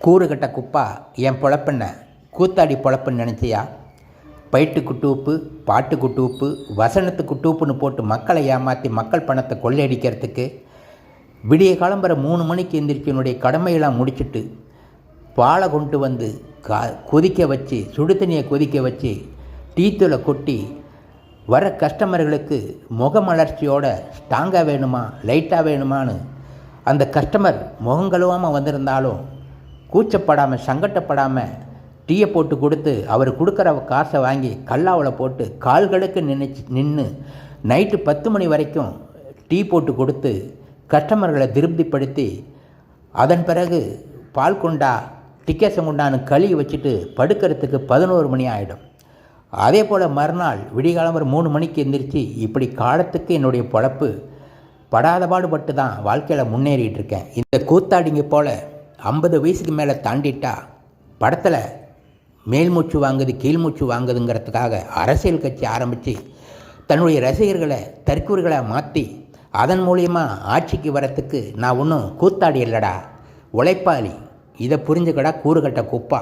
கூறுகட்ட குப்பா என் பொழப்பென்ன கூத்தாடி பொழப்புன்னு நினச்சியா? பைட்டு குட்டூப்பு, பாட்டு குட்டூப்பு, வசனத்து குட்டூப்புன்னு போட்டு மக்களை ஏமாற்றி மக்கள் பணத்தை கொள்ளையடிக்கிறதுக்கு விடிய காலம்பர 3 மணிக்கு எந்திரிச்சு என்னுடைய கடமையெல்லாம் முடிச்சுட்டு பாலை கொண்டு வந்து கொதிக்க வச்சு, சுடு தண்ணியை கொதிக்க வச்சு டீத்தூளை கொட்டி வர கஸ்டமர்களுக்கு முகமலர்ச்சியோட ஸ்ட்ராங்காக வேணுமா லைட்டாக வேணுமான்னு அந்த கஸ்டமர் முகங்கழுவாமல் வந்திருந்தாலும் கூச்சப்படாமல் சங்கட்டப்படாமல் டீயை போட்டு கொடுத்து அவர் கொடுக்குற காசை வாங்கி கல்லாவில் போட்டு கால்களுக்கு நின்று நைட்டு 10 மணி வரைக்கும் டீ போட்டு கொடுத்து கஸ்டமர்களை திருப்திப்படுத்தி அதன் பிறகு பால் குண்டா டிக்கெட்ஸை கொண்டான்னு கழுவி வச்சுட்டு படுக்கிறதுக்கு 11 மணி ஆகிடும். அதே போல் மறுநாள் விடிகாலம் 3 மணிக்கு எந்திரிச்சு இப்படி காலத்துக்கு என்னுடைய பொழப்பு படாத பாடுபட்டு தான் வாழ்க்கையில் முன்னேறிட்டு இருக்கேன். இந்த கூத்தாடிங்க போல் 50 வயசுக்கு மேலே தாண்டிட்டா படத்தில் மேல்மூச்சு வாங்குது கீழ்மூச்சு வாங்குதுங்கிறதுக்காக அரசியல் கட்சி ஆரம்பித்து தன்னுடைய ரசிகர்களை தற்கூறுகளை மாற்றி அதன் மூலியமாக ஆட்சிக்கு வரத்துக்கு நான் ஒன்றும் கூத்தாடி இல்லைடா, உழைப்பாளி. இதை புரிஞ்சுக்கடா கூறுகட்ட குப்பா.